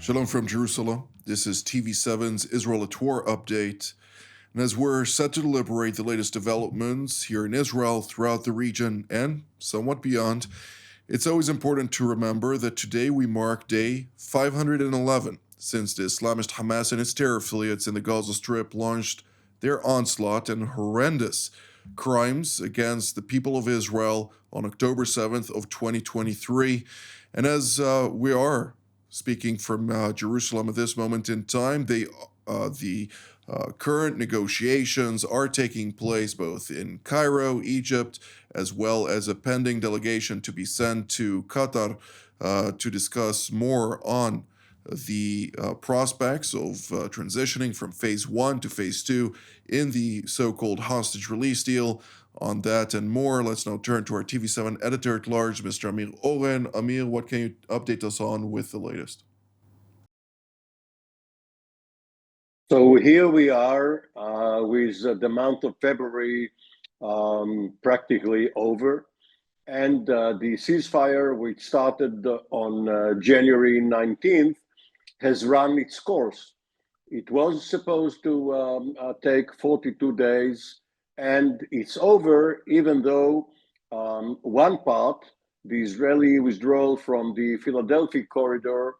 Shalom from Jerusalem. This is TV7's Israel at War update. And as we're set to deliberate the latest developments here in Israel, throughout the region, and somewhat beyond, it's always important to remember that today we mark day 511 since the Islamist Hamas and its terror affiliates in the Gaza Strip launched their onslaught and horrendous crimes against the people of Israel on October 7th of 2023. And as we are speaking from Jerusalem at this moment in time, the current negotiations are taking place both in Cairo, Egypt, as well as a pending delegation to be sent to Qatar to discuss more on the prospects of transitioning from phase 1 to phase 2 in the so-called hostage release deal. On that and more, let's now turn to our TV7 editor-at-large, Mr. Amir Oren. Amir, what can you update us on with the latest? So here we are with the month of February practically over, and the ceasefire, which started on January 19th, has run its course. It was supposed to take 42 days, and it's over, even though one part, the Israeli withdrawal from the Philadelphia corridor,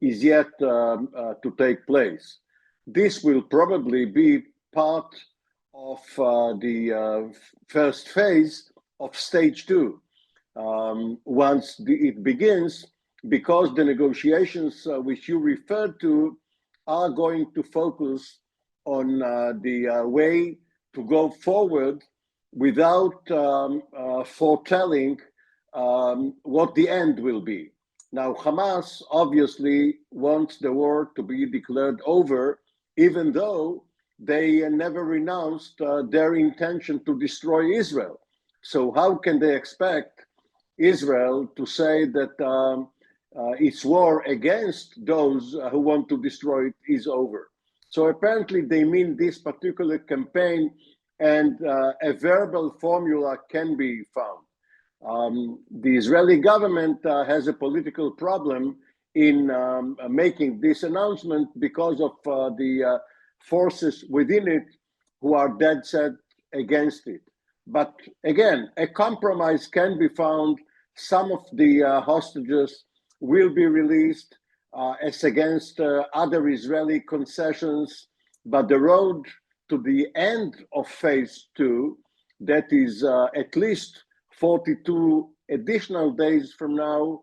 is yet to take place. This will probably be part of the first phase of stage 2 once it begins, because the negotiations which you referred to are going to focus on the way to go forward without foretelling what the end will be. Now, Hamas obviously wants the war to be declared over, even though they never renounced their intention to destroy Israel. So how can they expect Israel to say that its war against those who want to destroy it is over? So apparently they mean this particular campaign, and a verbal formula can be found. The Israeli government has a political problem in making this announcement because of the forces within it who are dead set against it. But again, a compromise can be found. Some of the hostages will be released as against other Israeli concessions, but the road to the end of phase 2, that is at least 42 additional days from now,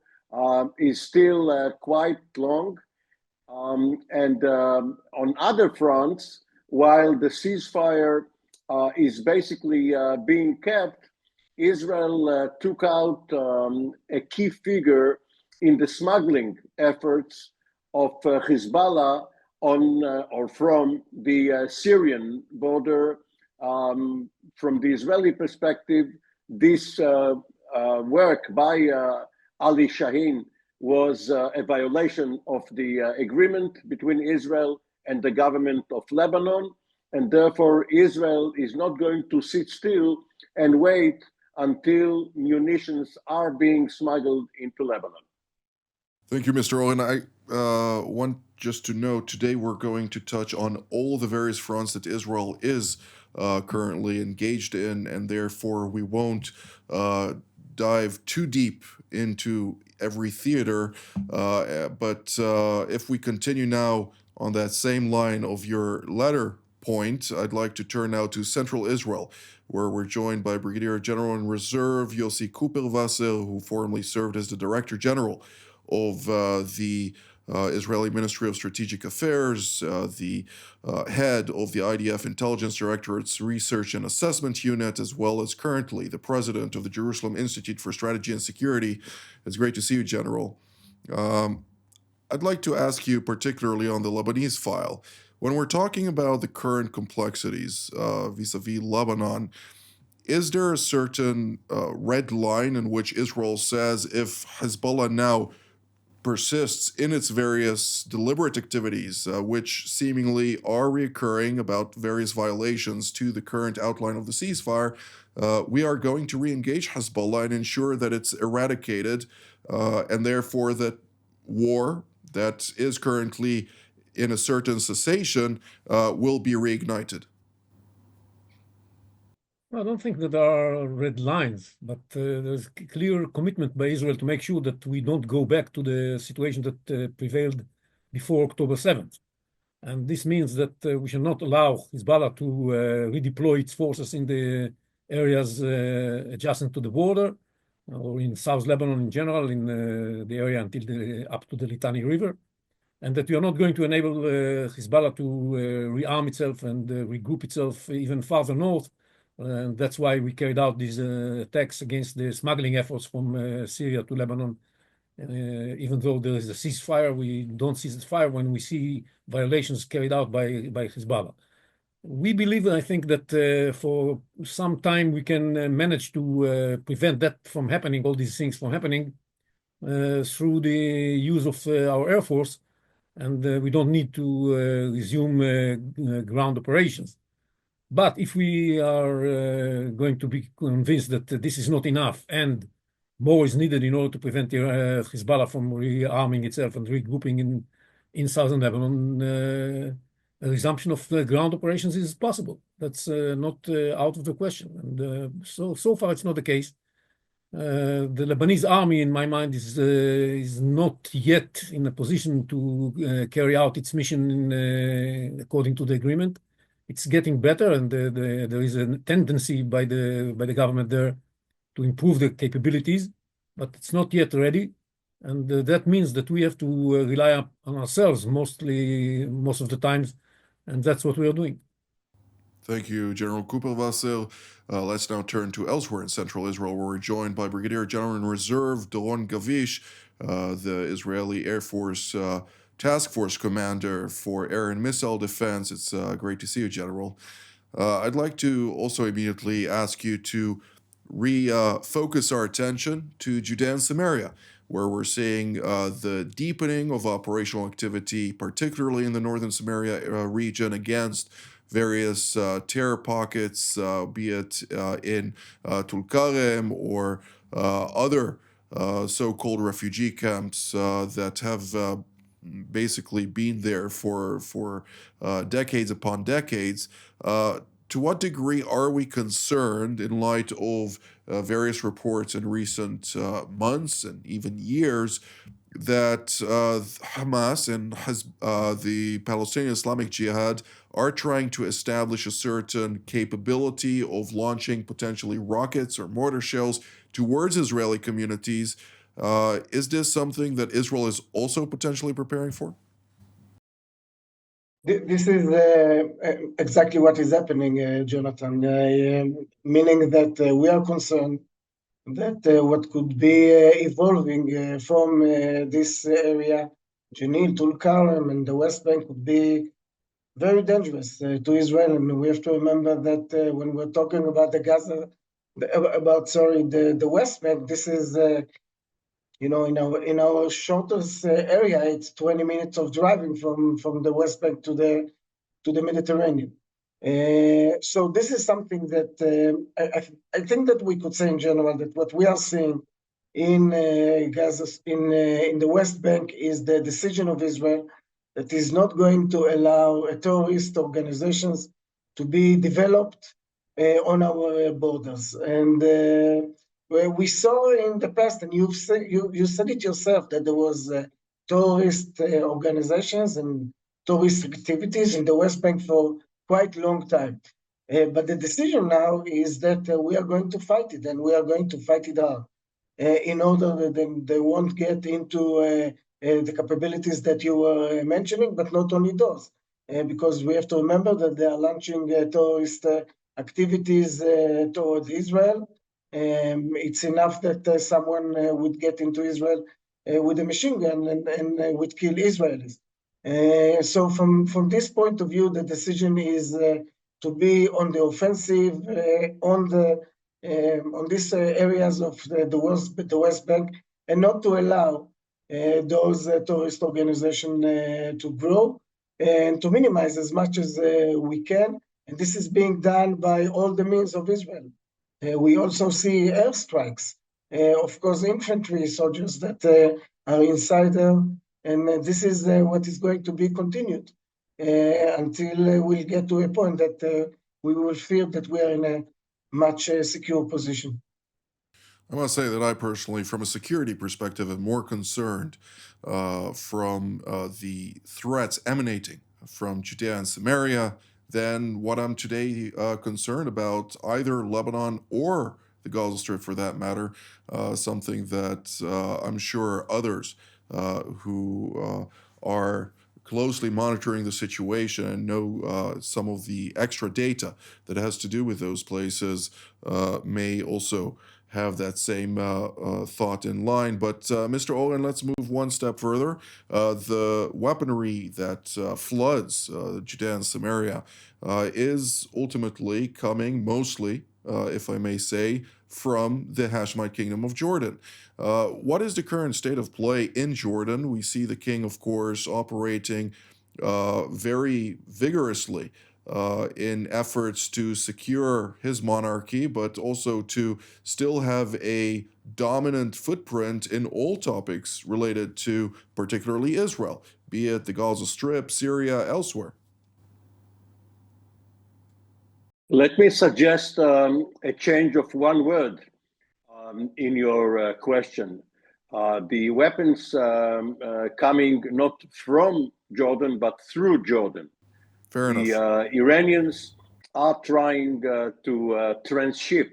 is still quite long. And on other fronts, while the ceasefire is basically being kept, Israel took out a key figure in the smuggling efforts of Hezbollah on or from the Syrian border. From the Israeli perspective, this work by Ali Shaheen was a violation of the agreement between Israel and the government of Lebanon, and therefore Israel is not going to sit still and wait until munitions are being smuggled into Lebanon. Thank you, Mr. Owen. I want just to note, today we're going to touch on all the various fronts that Israel is currently engaged in, and therefore we won't dive too deep into every theater. But if we continue now on that same line of your letter point, I'd like to turn now to Central Israel, where we're joined by Brigadier General in Reserve Yossi Cooper-Wasser, who formerly served as the Director General of the Israeli Ministry of Strategic Affairs, the head of the IDF Intelligence Directorate's Research and Assessment Unit, as well as currently the president of the Jerusalem Institute for Strategy and Security. It's great to see you, General. I'd like to ask you particularly on the Lebanese file. When we're talking about the current complexities vis-a-vis Lebanon, is there a certain red line in which Israel says if Hezbollah now persists in its various deliberate activities, which seemingly are reoccurring about various violations to the current outline of the ceasefire, we are going to re-engage Hezbollah and ensure that it's eradicated, and therefore that war that is currently in a certain cessation will be reignited? I don't think that there are red lines, but there's clear commitment by Israel to make sure that we don't go back to the situation that prevailed before October 7th. And this means that we should not allow Hezbollah to redeploy its forces in the areas adjacent to the border or in South Lebanon in general, in the area until up to the Litani River, and that we are not going to enable Hezbollah to rearm itself and regroup itself even farther north. And that's why we carried out these attacks against the smuggling efforts from Syria to Lebanon. Even though there is a ceasefire, we don't cease the fire when we see violations carried out by Hezbollah. We believe, I think, that for some time we can manage to prevent that from happening, all these things from happening, through the use of our Air Force, and we don't need to resume ground operations. But if we are going to be convinced that this is not enough and more is needed in order to prevent Hezbollah from rearming itself and regrouping in southern Lebanon, a resumption of ground operations is possible. That's not out of the question. And so far, it's not the case. The Lebanese army, in my mind, is not yet in a position to carry out its mission according to the agreement. It's getting better, and there is a tendency by the government there to improve the capabilities, but it's not yet ready. And that means that we have to rely on ourselves most of the times, and that's what we are doing. Thank you, General Cooper-Vassel. Let's now turn to elsewhere in central Israel, where we're joined by Brigadier General in Reserve Doron Gavish, the Israeli Air Force Task Force Commander for Air and Missile Defense. It's great to see you, General. I'd like to also immediately ask you to refocus our attention to Judea and Samaria, where we're seeing the deepening of operational activity, particularly in the northern Samaria region, against various terror pockets, be it in Tulkarem or other so-called refugee camps that have basically been there for decades upon decades. To what degree are we concerned in light of various reports in recent months and even years that Hamas and the Palestinian Islamic Jihad are trying to establish a certain capability of launching potentially rockets or mortar shells towards Israeli communities? Is this something that Israel is also potentially preparing for? This is exactly what is happening, Jonathan, meaning that we are concerned that what could be evolving from this area, Jenin, Tulkarem, and the West Bank, could be very dangerous to Israel. And we have to remember that when we're talking about the West Bank, this is in our shortest area, it's 20 minutes of driving from the West Bank to the Mediterranean. So this is something that I think that we could say in general that what we are seeing in Gaza, in the West Bank, is the decision of Israel that is not going to allow terrorist organizations to be developed on our borders. And we saw in the past, and you said it yourself, that there was terrorist organizations and terrorist activities in the West Bank for quite a long time. But the decision now is that we are going to fight it, and we are going to fight it hard in order that they won't get into the capabilities that you were mentioning, but not only those, because we have to remember that they are launching terrorist activities towards Israel. It's enough that someone would get into Israel with a machine gun and would kill Israelis. So from this point of view, the decision is to be on the offensive on these areas of the West Bank, and not to allow those terrorist organizations to grow and to minimize as much as we can. And this is being done by all the means of Israel. We also see airstrikes, of course, infantry soldiers that are inside there, And this is what is going to be continued until we'll get to a point that we will feel that we are in a much secure position. I must say that I personally, from a security perspective, am more concerned from the threats emanating from Judea and Samaria than what I'm today concerned about either Lebanon or the Gaza Strip for that matter, something that I'm sure others who are closely monitoring the situation and know some of the extra data that has to do with those places may also have that same thought in line. But Mr. Oren, let's move one step further. The weaponry that floods Judea and Samaria is ultimately coming mostly, if I may say, from the Hashemite Kingdom of Jordan. What is the current state of play in Jordan? We see the king, of course, operating very vigorously in efforts to secure his monarchy, but also to still have a dominant footprint in all topics related to particularly Israel, be it the Gaza Strip, Syria, elsewhere. Let me suggest a change of one word in your question. The weapons coming not from Jordan, but through Jordan. Fair enough. The Iranians are trying to transship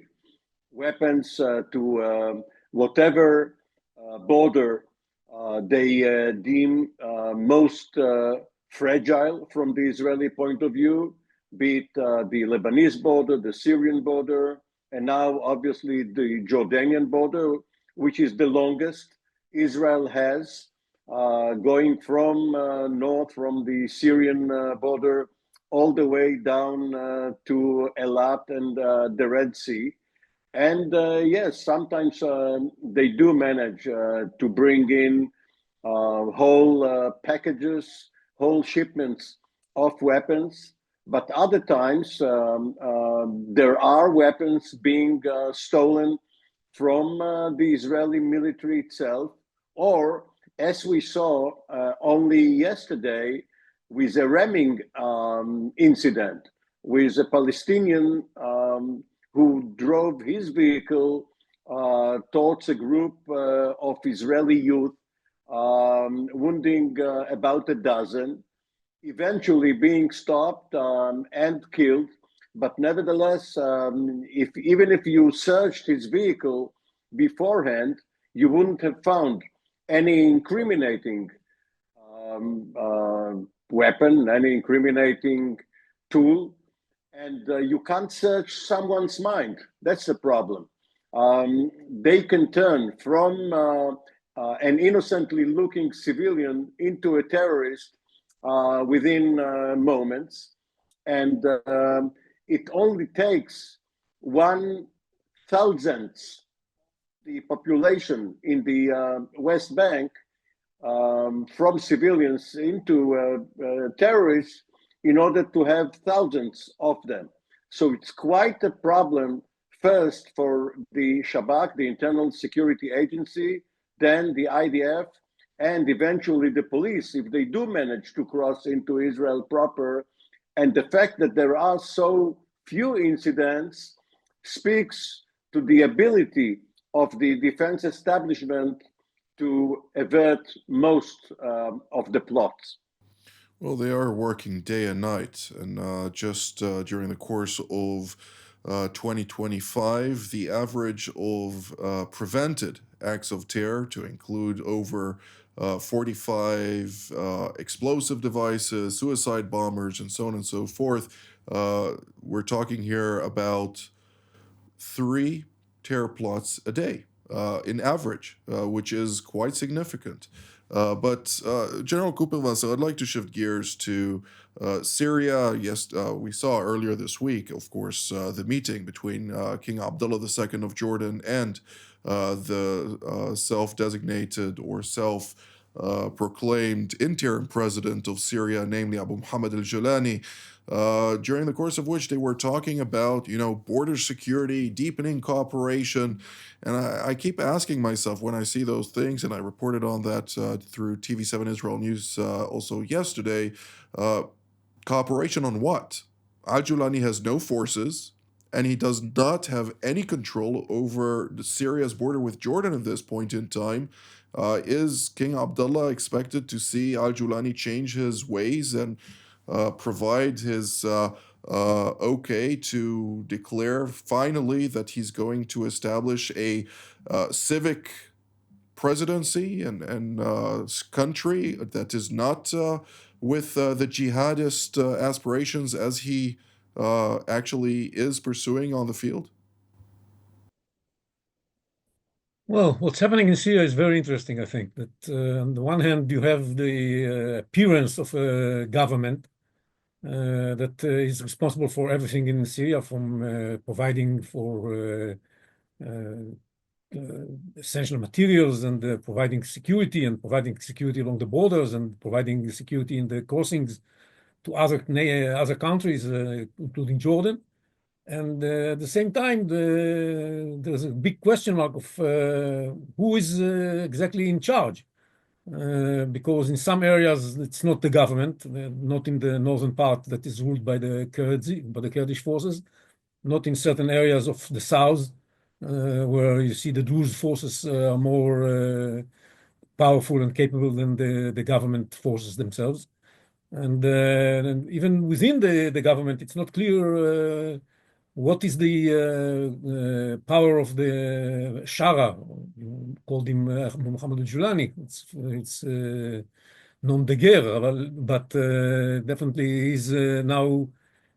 weapons to whatever border they deem most fragile from the Israeli point of view, be it the Lebanese border, the Syrian border, and now obviously the Jordanian border, which is the longest Israel has, going from north from the Syrian border all the way down to Eilat and the Red Sea. And yes, sometimes they do manage to bring in whole packages, whole shipments of weapons. But other times, there are weapons being stolen from the Israeli military itself, or as we saw only yesterday with a ramming incident with a Palestinian who drove his vehicle towards a group of Israeli youth, wounding about a dozen, eventually being stopped and killed. But nevertheless, even if you searched his vehicle beforehand, you wouldn't have found any incriminating weapon, any incriminating tool. And you can't search someone's mind. That's the problem. They can turn from an innocently looking civilian into a terrorist within moments. And it only takes 1/1000th the population in the West Bank from civilians into terrorists in order to have thousands of them. So it's quite a problem first for the Shabak, the Internal Security Agency, then the IDF, and eventually the police, if they do manage to cross into Israel proper. And the fact that there are so few incidents speaks to the ability of the defense establishment to avert most of the plots. Well, they are working day and night, and just during the course of 2025, the average of prevented acts of terror, to include over 45 explosive devices, suicide bombers, and so on and so forth, we're talking here about 3 terror plots a day in average, which is quite significant. But General Kupelwasser, I'd like to shift gears to Syria. Yes, we saw earlier this week, of course, the meeting between King Abdullah II of Jordan and the self-designated or proclaimed interim president of Syria, namely Abu Muhammad al-Julani, during the course of which they were talking about, border security, deepening cooperation. And I keep asking myself when I see those things, and I reported on that through TV7 Israel news also yesterday, cooperation on what? Al-Julani has no forces, and he does not have any control over Syria's border with Jordan at this point in time. Is King Abdullah expected to see Al-Julani change his ways and provide his okay to declare finally that he's going to establish a civic presidency and country that is not with the jihadist aspirations as he actually is pursuing on the field? Well, what's happening in Syria is very interesting, I think. That on the one hand, you have the appearance of a government that is responsible for everything in Syria, from providing for essential materials and providing security along the borders and providing security in the crossings to other countries, including Jordan. And at the same time, there's a big question mark of who is exactly in charge. Because in some areas it's not the government, not in the northern part that is ruled by the Kurdish forces, not in certain areas of the south, where you see the Druze forces are more powerful and capable than the government forces themselves. And even within the government, it's not clear what is the power of the Shara, called him Muhammad al-Julani. It's nom de guerre, but definitely he's now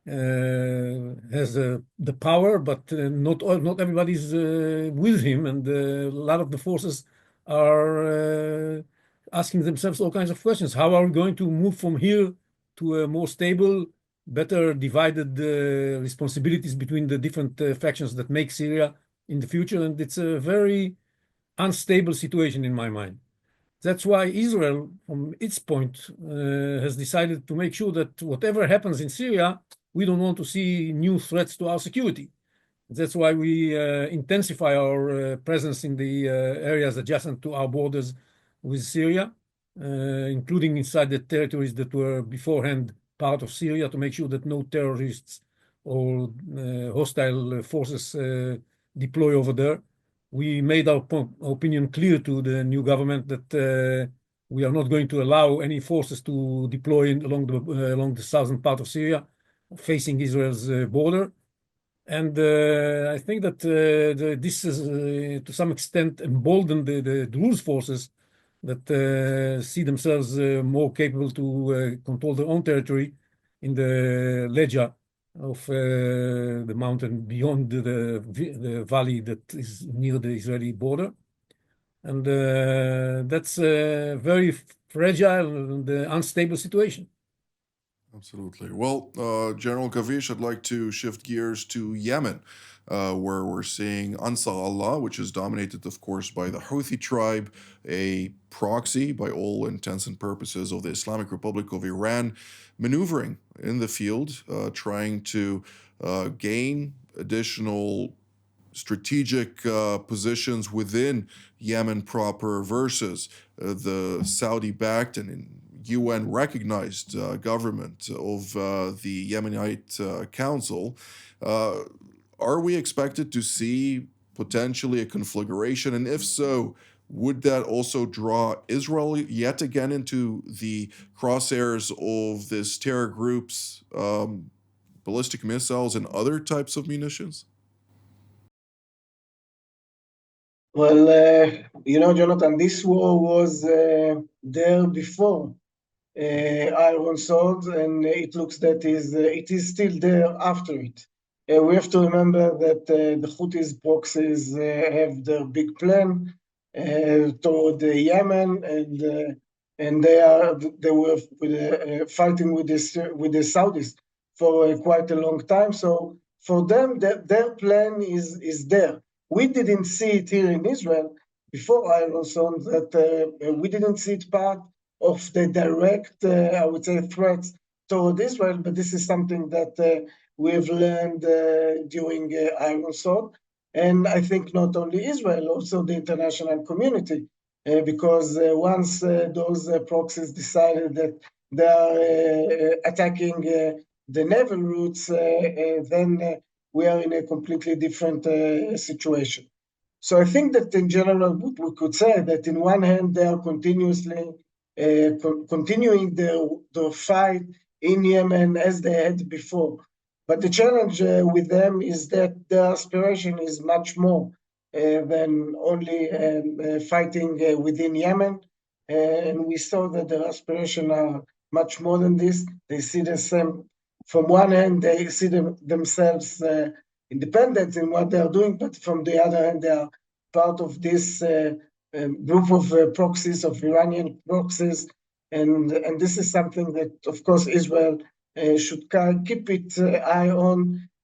has the power, but not everybody's with him, and a lot of the forces are asking themselves all kinds of questions. How are we going to move from here to a more stable, better divided responsibilities between the different factions that make Syria in the future? And it's a very unstable situation in my mind. That's why Israel, from its point, has decided to make sure that whatever happens in Syria, we don't want to see new threats to our security. That's why we intensify our presence in the areas adjacent to our borders with Syria, including inside the territories that were beforehand part of Syria, to make sure that no terrorists or hostile forces deploy over there. We made our opinion clear to the new government that we are not going to allow any forces to deploy along the southern part of Syria, facing Israel's border. And I think that this is, to some extent, emboldened the Druze forces that see themselves more capable to control their own territory in the ledger of the mountain beyond the valley that is near the Israeli border. And that's a very fragile and unstable situation. Absolutely. Well, General Kavish, I'd like to shift gears to Yemen, where we're seeing Ansar Allah, which is dominated, of course, by the Houthi tribe, a proxy, by all intents and purposes, of the Islamic Republic of Iran, maneuvering in the field, trying to gain additional strategic positions within Yemen proper versus the Saudi-backed and UN recognized government of the Yemenite Council. Are we expected to see potentially a conflagration? And if so, would that also draw Israel yet again into the crosshairs of this terror group's ballistic missiles and other types of munitions? Well, Jonathan, this war was there before Iron Sword, and it looks that it is still there after it. We have to remember that the Houthis proxies have their big plan toward Yemen, and they were fighting with the Saudis for quite a long time. So for them, their plan is there. We didn't see it here in Israel before Iron Zone that we didn't see it part of the direct, I would say, threats toward Israel, but this is something that we have learned during Iron Zone. And I think not only Israel, also the international community, because once those proxies decided that they are attacking the naval routes, then we are in a completely different situation. So I think that in general, we could say that in one hand, they are continuously continuing the fight in Yemen as they had before. But the challenge with them is that their aspiration is much more than only fighting within Yemen. And we saw that their aspiration are much more than this. They see the same. From one hand, they see themselves independent in what they are doing, but from the other hand, they are part of this group of proxies, of Iranian proxies, and this is something that, of course, Israel should keep its eye on,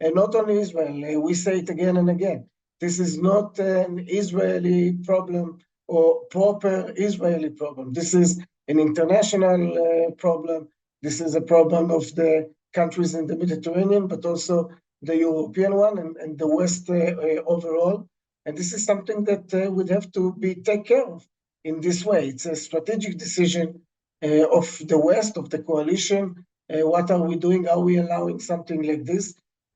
and not only Israel. We say it again and again. This is not an Israeli problem or proper Israeli problem. This is an international problem. This is a problem of the countries in the Mediterranean, but also the European one and the West overall. And this is something that would have to be taken care of in this way. It's a strategic decision of the West, of the coalition. What are we doing? Are we allowing something like this?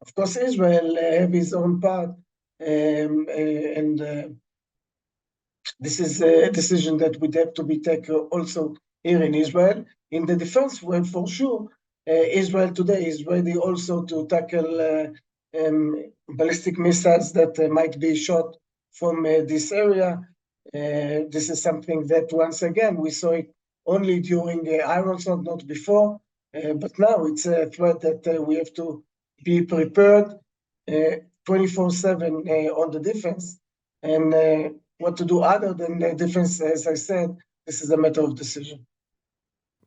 Of course, Israel have his own part, and this is a decision that would have to be taken also here in Israel. In the defense world, for sure, Israel today is ready also to tackle ballistic missiles that might be shot from this area. This is something that, once again, we saw it only during Iron Zone, not before, but now it's a threat that we have to be prepared 24/7 on the defense. And what to do other than defense, as I said, this is a matter of decision.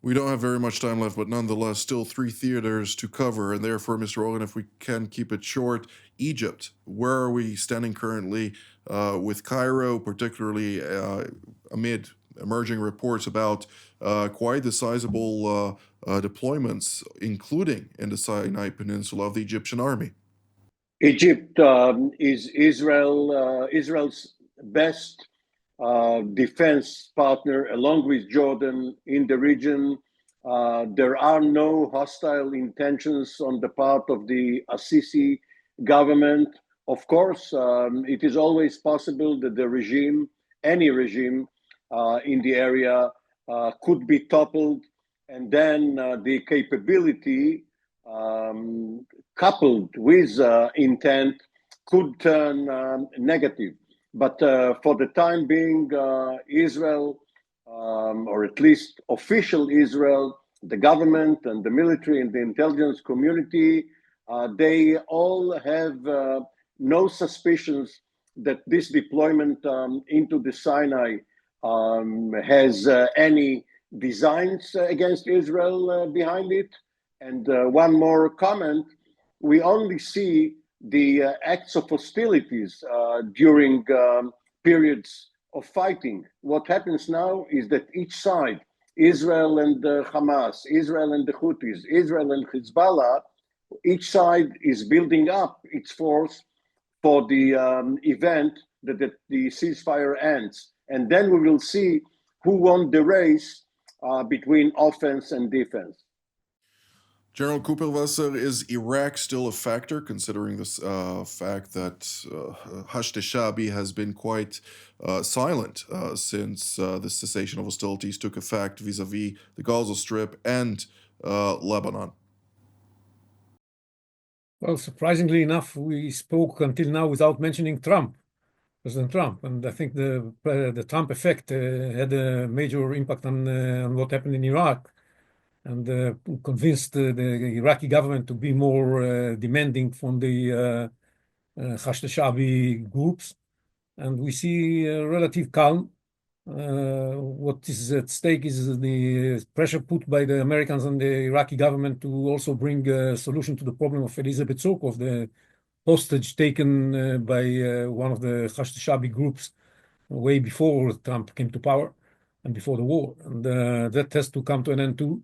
We don't have very much time left, but nonetheless, still 3 theaters to cover. And therefore, Mr. Oren, if we can keep it short, Egypt, where are we standing currently with Cairo, particularly amid emerging reports about quite the sizable deployments, including in the Sinai Peninsula of the Egyptian army? Egypt is Israel's best defense partner, along with Jordan, in the region. There are no hostile intentions on the part of the Assisi government. Of course, it is always possible that the regime, any regime in the area, could be toppled, and then the capability coupled with intent could turn negative. But for the time being, Israel, or at least official Israel, the government and the military and the intelligence community, they all have no suspicions that this deployment into the Sinai has any designs against Israel behind it. And one more comment, we only see the acts of hostilities during periods of fighting. What happens now is that each side, Israel and Hamas, Israel and the Houthis, Israel and Hezbollah, each side is building up its force for the event that the ceasefire ends. And then we will see who won the race between offense and defense. General Kuperwasser, is Iraq still a factor, considering this fact that Hashd Shabi has been quite silent since the cessation of hostilities took effect vis-a-vis the Gaza Strip and Lebanon? Well, surprisingly enough, we spoke until now without mentioning Trump, President Trump, and I think the Trump effect had a major impact on what happened in Iraq, and convinced the Iraqi government to be more demanding from the Hashd Shabi groups. And we see relative calm. What is at stake is the pressure put by the Americans and the Iraqi government to also bring a solution to the problem of Elizabeth Surkov, the hostage taken by one of the Hashd Shabi groups way before Trump came to power and before the war. And that has to come to an end too.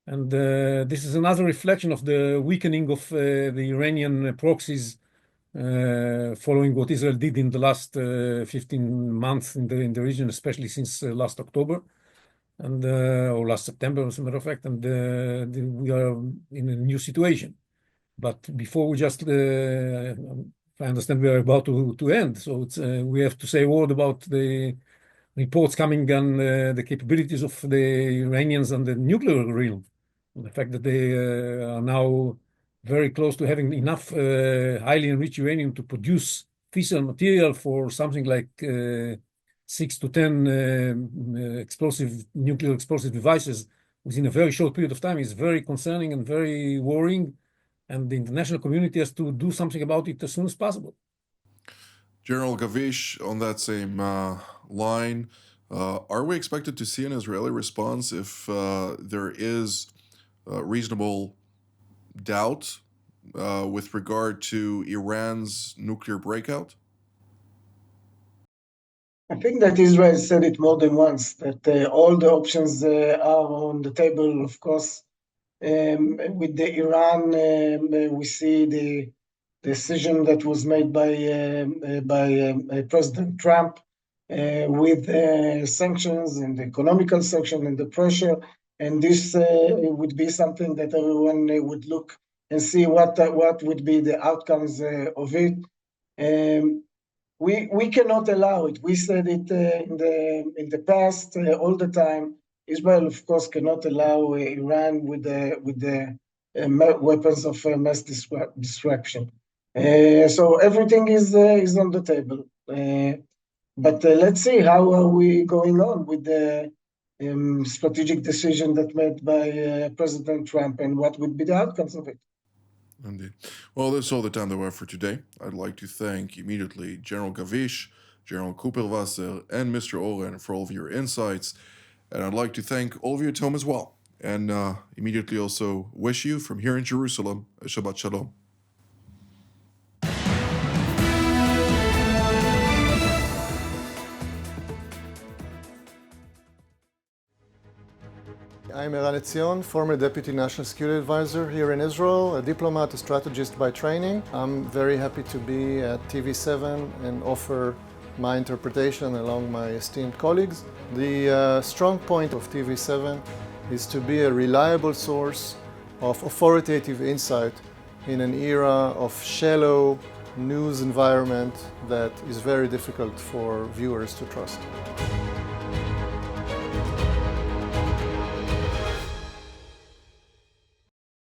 And this is another reflection of the weakening of the Iranian proxies following what Israel did in the last 15 months in the region, especially since last October and or last September, as a matter of fact. And we are in a new situation. But before we just, if I understand, we are about to end. So it's, we have to say a word about the reports coming on the capabilities of the Iranians and the nuclear realm. The fact that they are now very close to having enough highly enriched uranium to produce fissile material for something like 6 to 10 nuclear explosive devices within a very short period of time is very concerning and very worrying. And the international community has to do something about it as soon as possible. General Gavish, on that same line, are we expected to see an Israeli response if there is reasonable doubt with regard to Iran's nuclear breakout? I think that Israel said it more than once, that all the options are on the table. Of course, with the Iran, we see the decision that was made by President Trump with sanctions and economical sanction and the pressure. And this would be something that everyone would look and see what would be the outcomes of it. We cannot allow it. We said it in the past all the time. Israel, of course, cannot allow Iran with the weapons of mass destruction. So everything is on the table. But let's see how are we going on with the strategic decision that made by President Trump and what would be the outcomes of it. Indeed. Well, that's all the time that we have for today. I'd like to thank immediately General Gavish, General Cooperwasser, and Mr. Oren for all of your insights. And I'd like to thank all of you at home as well. And immediately also wish you from here in Jerusalem a Shabbat Shalom. I'm Eran Etzion, former Deputy National Security Advisor here in Israel, a diplomat, a strategist by training. I'm very happy to be at TV7 and offer my interpretation along my esteemed colleagues. The strong point of TV7 is to be a reliable source of authoritative insight in an era of shallow news environment that is very difficult for viewers to trust.